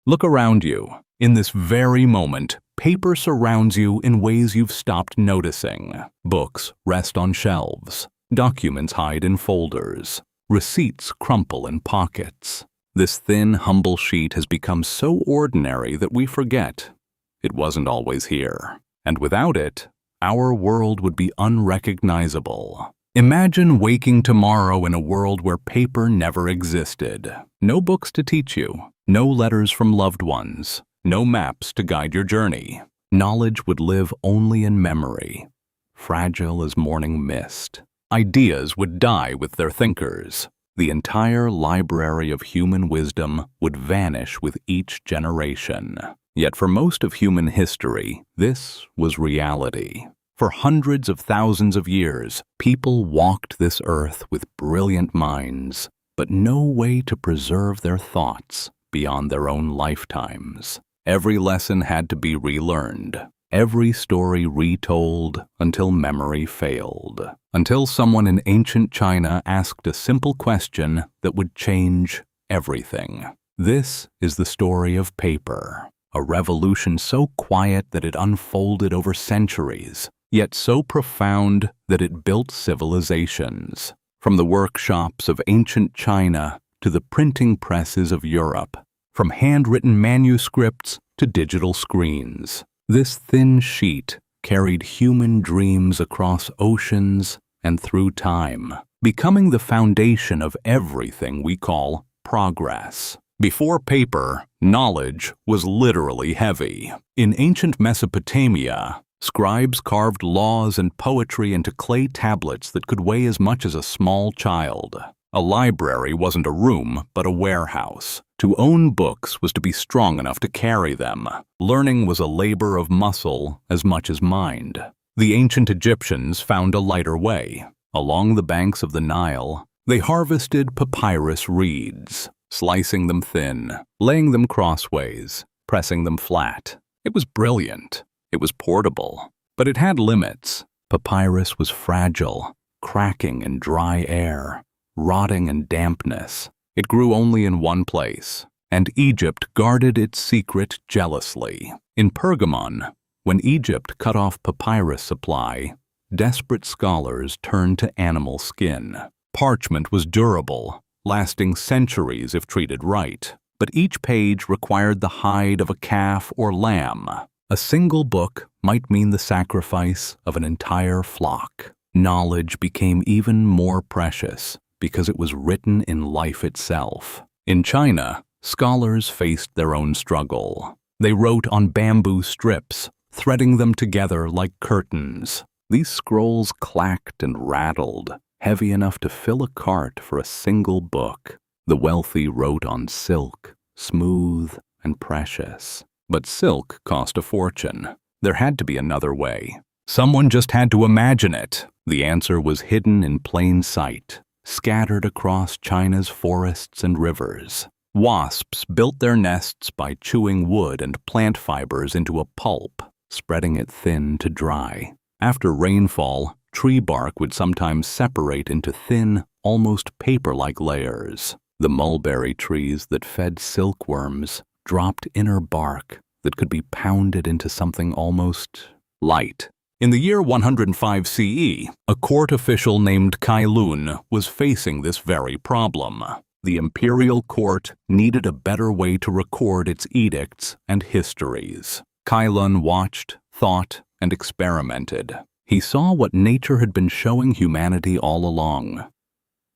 Look around you. In this very moment, paper surrounds you in ways you've stopped noticing. Books rest on shelves. Documents hide in folders. Receipts crumple in pockets. This thin, humble sheet has become so ordinary that we forget it wasn't always here. And without it, our world would be unrecognizable. Imagine waking tomorrow in a world where paper never existed. No books to teach you, no letters from loved ones, no maps to guide your journey. Knowledge would live only in memory, fragile as morning mist. Ideas would die with their thinkers. The entire library of human wisdom would vanish with each generation. Yet for most of human history, this was reality. For hundreds of thousands of years, people walked this earth with brilliant minds, but no way to preserve their thoughts beyond their own lifetimes. Every lesson had to be relearned, every story retold until memory failed, until someone in ancient China asked a simple question that would change everything. This is the story of paper, a revolution so quiet that it unfolded over centuries, yet so profound that it built civilizations. From the workshops of ancient China to the printing presses of Europe, from handwritten manuscripts to digital screens, this thin sheet carried human dreams across oceans and through time, becoming the foundation of everything we call progress. Before paper, knowledge was literally heavy. In ancient Mesopotamia, scribes carved laws and poetry into clay tablets that could weigh as much as a small child. A library wasn't a room, but a warehouse. To own books was to be strong enough to carry them. Learning was a labor of muscle as much as mind. The ancient Egyptians found a lighter way. Along the banks of the Nile, they harvested papyrus reeds, slicing them thin, laying them crossways, pressing them flat. It was brilliant. It was portable, but it had limits. Papyrus was fragile, cracking in dry air, rotting in dampness. It grew only in one place, and Egypt guarded its secret jealously. In Pergamon, when Egypt cut off papyrus supply, desperate scholars turned to animal skin. Parchment was durable, lasting centuries if treated right, but each page required the hide of a calf or lamb. A single book might mean the sacrifice of an entire flock. Knowledge became even more precious because it was written in life itself. In China, scholars faced their own struggle. They wrote on bamboo strips, threading them together like curtains. These scrolls clacked and rattled, heavy enough to fill a cart for a single book. The wealthy wrote on silk, smooth and precious. But silk cost a fortune. There had to be another way. Someone just had to imagine it. The answer was hidden in plain sight, scattered across China's forests and rivers. Wasps built their nests by chewing wood and plant fibers into a pulp, spreading it thin to dry. After rainfall, tree bark would sometimes separate into thin, almost paper-like layers. The mulberry trees that fed silkworms dropped inner bark that could be pounded into something almost light. In the year 105 CE, a court official named Cai Lun was facing this very problem. The imperial court needed a better way to record its edicts and histories. Cai Lun watched, thought, and experimented. He saw what nature had been showing humanity all along.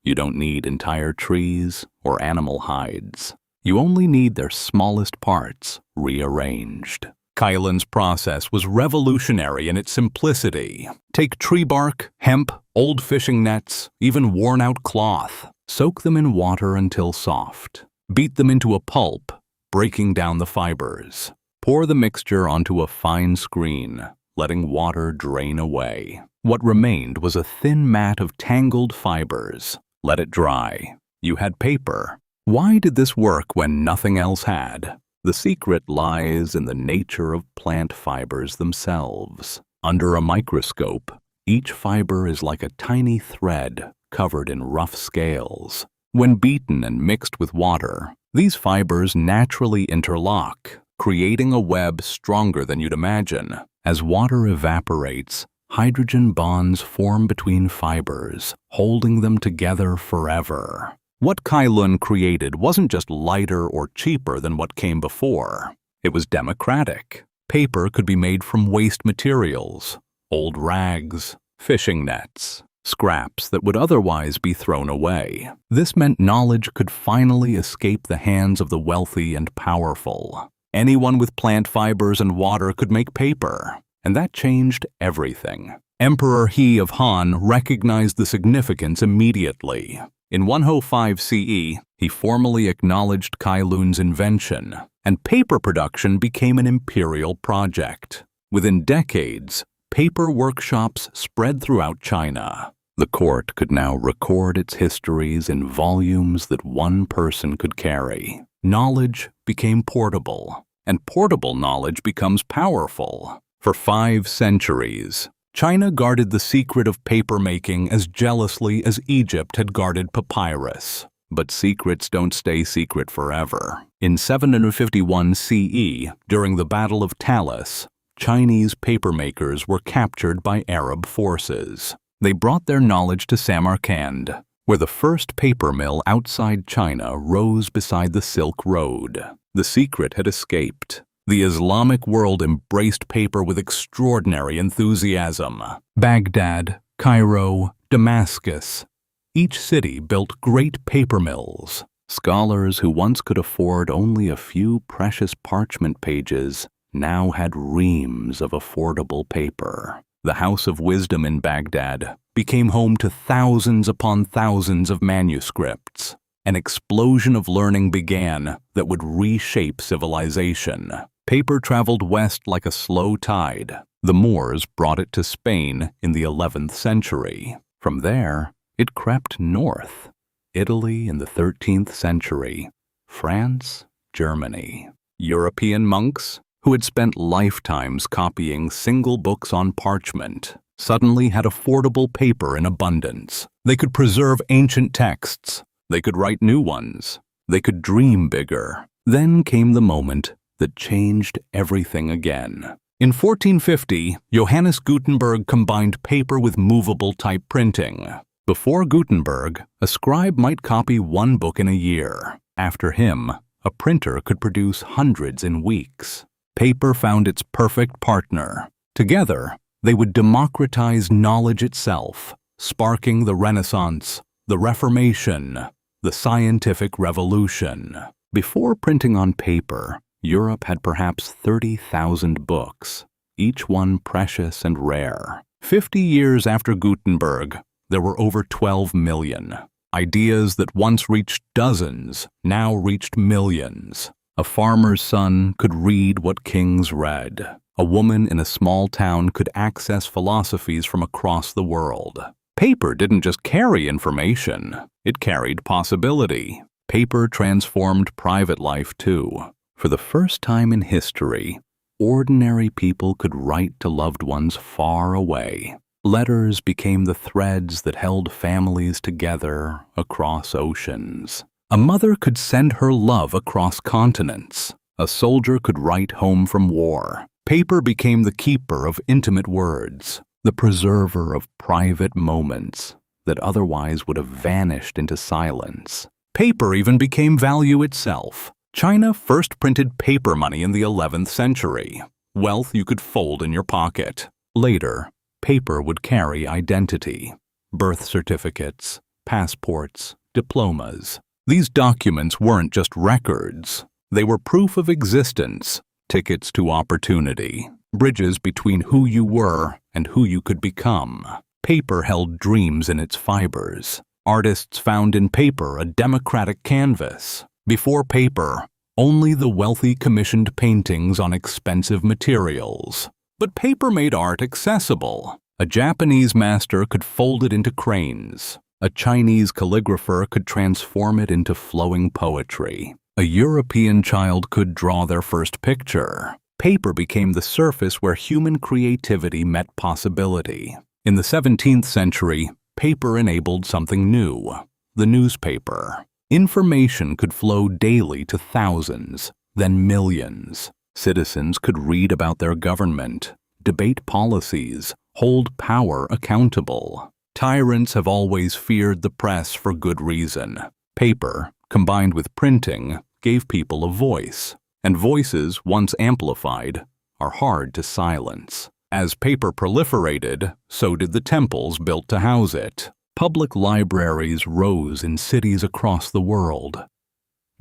You don't need entire trees or animal hides. You only need their smallest parts rearranged. Cai Lun's process was revolutionary in its simplicity. Take tree bark, hemp, old fishing nets, even worn-out cloth. Soak them in water until soft. Beat them into a pulp, breaking down the fibers. Pour the mixture onto a fine screen, letting water drain away. What remained was a thin mat of tangled fibers. Let it dry. You had paper. Why did this work when nothing else had? The secret lies in the nature of plant fibers themselves. Under a microscope, each fiber is like a tiny thread covered in rough scales. When beaten and mixed with water, These fibers naturally interlock, creating a web stronger than you'd imagine. As water evaporates, hydrogen bonds form between fibers, holding them together forever. What Cai Lun created wasn't just lighter or cheaper than what came before. It was democratic. Paper could be made from waste materials, old rags, fishing nets, scraps that would otherwise be thrown away. This meant knowledge could finally escape the hands of the wealthy and powerful. Anyone with plant fibers and water could make paper, and that changed everything. Emperor He of Han recognized the significance immediately. In 105 CE, he formally acknowledged Cai Lun's invention, and paper production became an imperial project. Within decades, paper workshops spread throughout China. The court could now record its histories in volumes that one person could carry. Knowledge became portable, and portable knowledge becomes powerful. For 5 centuries, China guarded the secret of paper-making as jealously as Egypt had guarded papyrus. But secrets don't stay secret forever. In 751 CE, during the Battle of Talis, Chinese papermakers were captured by Arab forces. They brought their knowledge to Samarkand, where the first paper mill outside China rose beside the Silk Road. The secret had escaped. The Islamic world embraced paper with extraordinary enthusiasm. Baghdad, Cairo, Damascus. Each city built great paper mills. Scholars who once could afford only a few precious parchment pages now had reams of affordable paper. The House of Wisdom in Baghdad became home to thousands upon thousands of manuscripts. An explosion of learning began that would reshape civilization. Paper traveled west like a slow tide. The Moors brought it to Spain in the 11th century. From there, it crept north. Italy in the 13th century. France, Germany. European monks, who had spent lifetimes copying single books on parchment, suddenly had affordable paper in abundance. They could preserve ancient texts. They could write new ones. They could dream bigger. Then came the moment that changed everything again. In 1450, Johannes Gutenberg combined paper with movable type printing. Before Gutenberg, a scribe might copy one book in a year. After him, a printer could produce hundreds in weeks. Paper found its perfect partner. Together, they would democratize knowledge itself, sparking the Renaissance, the Reformation, the scientific revolution. Before printing on paper, Europe had perhaps 30,000 books, each one precious and rare. 50 years after Gutenberg, there were over 12 million. Ideas that once reached dozens now reached millions. A farmer's son could read what kings read. A woman in a small town could access philosophies from across the world. Paper didn't just carry information, it carried possibility. Paper transformed private life too. For the first time in history, ordinary people could write to loved ones far away. Letters became the threads that held families together across oceans. A mother could send her love across continents. A soldier could write home from war. Paper became the keeper of intimate words, the preserver of private moments that otherwise would have vanished into silence. Paper even became value itself. China first printed paper money in the 11th century, wealth you could fold in your pocket. Later, paper would carry identity, birth certificates, passports, diplomas. These documents weren't just records. They were proof of existence, tickets to opportunity, bridges between who you were and who you could become. Paper held dreams in its fibers. Artists found in paper a democratic canvas. Before paper, only the wealthy commissioned paintings on expensive materials. But paper made art accessible. A Japanese master could fold it into cranes. A Chinese calligrapher could transform it into flowing poetry. A European child could draw their first picture. Paper became the surface where human creativity met possibility. In the 17th century, paper enabled something new, the newspaper. Information could flow daily to thousands, then millions. Citizens could read about their government, debate policies, hold power accountable. Tyrants have always feared the press for good reason. Paper, combined with printing, gave people a voice, and voices, once amplified, are hard to silence. As paper proliferated, so did the temples built to house it. Public libraries rose in cities across the world.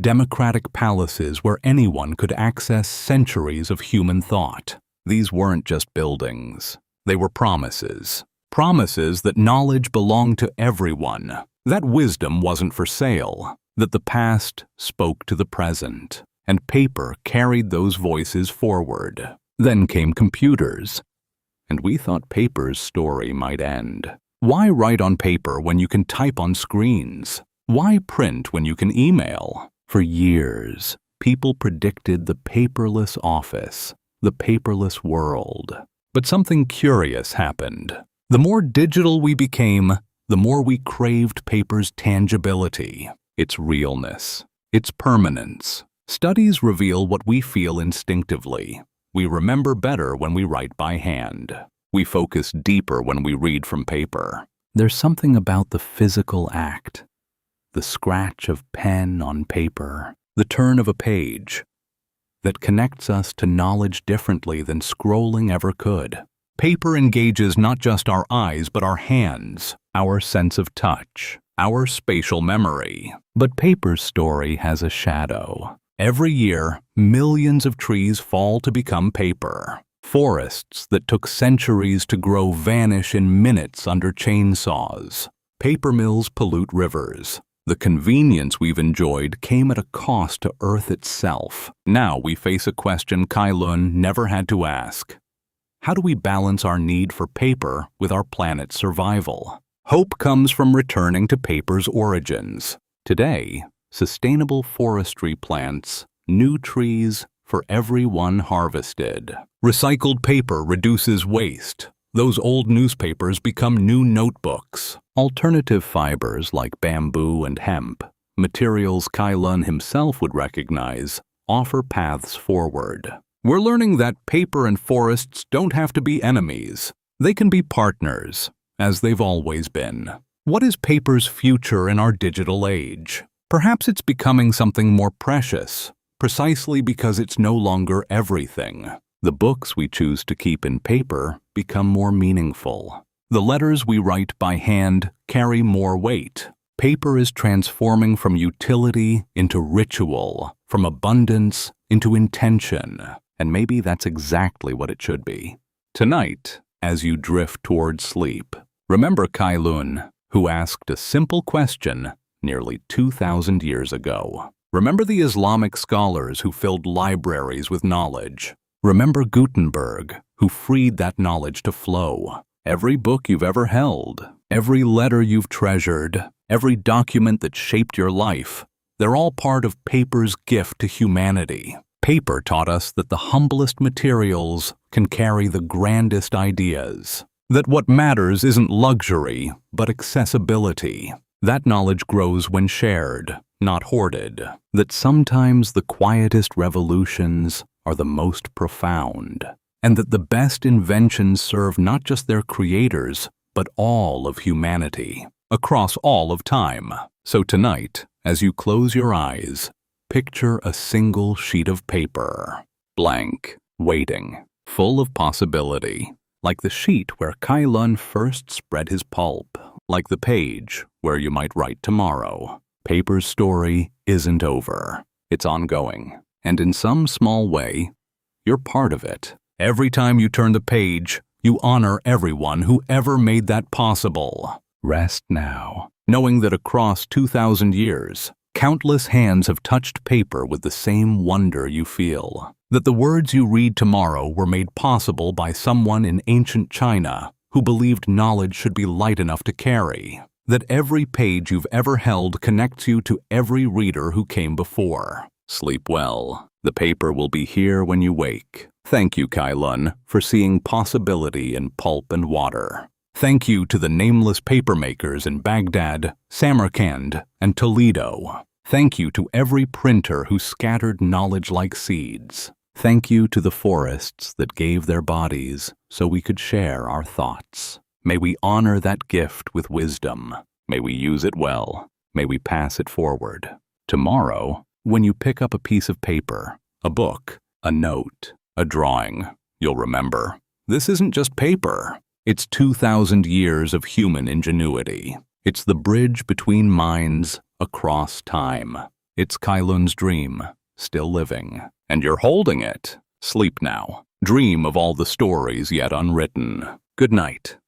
Democratic palaces where anyone could access centuries of human thought. These weren't just buildings. They were promises. Promises that knowledge belonged to everyone, that wisdom wasn't for sale, that the past spoke to the present, and paper carried those voices forward. Then came computers, and we thought paper's story might end. Why write on paper when you can type on screens? Why print when you can email? For years, people predicted the paperless office, the paperless world. But something curious happened. The more digital we became, the more we craved paper's tangibility, its realness, its permanence. Studies reveal what we feel instinctively. We remember better when we write by hand. We focus deeper when we read from paper. There's something about the physical act, the scratch of pen on paper, the turn of a page, that connects us to knowledge differently than scrolling ever could. Paper engages not just our eyes but our hands, our sense of touch, our spatial memory. But paper's story has a shadow. Every year, millions of trees fall to become paper. Forests that took centuries to grow vanish in minutes under chainsaws. Paper mills pollute rivers. The convenience we've enjoyed came at a cost to Earth itself. Now we face a question Cai Lun never had to ask. How do we balance our need for paper with our planet's survival? Hope comes from returning to paper's origins. Today, sustainable forestry plants new trees for every one harvested. Recycled paper reduces waste. Those old newspapers become new notebooks. Alternative fibers like bamboo and hemp, materials Cai Lun himself would recognize, offer paths forward. We're learning that paper and forests don't have to be enemies. They can be partners, as they've always been. What is paper's future in our digital age? Perhaps it's becoming something more precious, precisely because it's no longer everything. The books we choose to keep in paper become more meaningful. The letters we write by hand carry more weight. Paper is transforming from utility into ritual, from abundance into intention, and maybe that's exactly what it should be. Tonight, as you drift toward sleep, remember Cai Lun, who asked a simple question nearly 2,000 years ago. Remember the Islamic scholars who filled libraries with knowledge. Remember Gutenberg, who freed that knowledge to flow. Every book you've ever held, every letter you've treasured, every document that shaped your life, they're all part of paper's gift to humanity. Paper taught us that the humblest materials can carry the grandest ideas. That what matters isn't luxury, but accessibility. That knowledge grows when shared, not hoarded. That sometimes the quietest revolutions are the most profound. And that the best inventions serve not just their creators, but all of humanity, across all of time. So tonight, as you close your eyes, picture a single sheet of paper, blank, waiting, full of possibility, like the sheet where Cai Lun first spread his pulp, like the page where you might write tomorrow. Paper's story isn't over. It's ongoing, and in some small way, you're part of it. Every time you turn the page, you honor everyone who ever made that possible. Rest now, knowing that across 2,000 years, countless hands have touched paper with the same wonder you feel. That the words you read tomorrow were made possible by someone in ancient China who believed knowledge should be light enough to carry. That every page you've ever held connects you to every reader who came before. Sleep well. The paper will be here when you wake. Thank you, Cai Lun, for seeing possibility in pulp and water. Thank you to the nameless papermakers in Baghdad, Samarkand, and Toledo. Thank you to every printer who scattered knowledge like seeds. Thank you to the forests that gave their bodies so we could share our thoughts. May we honor that gift with wisdom. May we use it well. May we pass it forward. Tomorrow, when you pick up a piece of paper, a book, a note, a drawing, you'll remember, this isn't just paper. It's 2,000 years of human ingenuity. It's the bridge between minds across time. It's Cai Lun's dream, still living. And you're holding it. Sleep now. Dream of all the stories yet unwritten. Good night.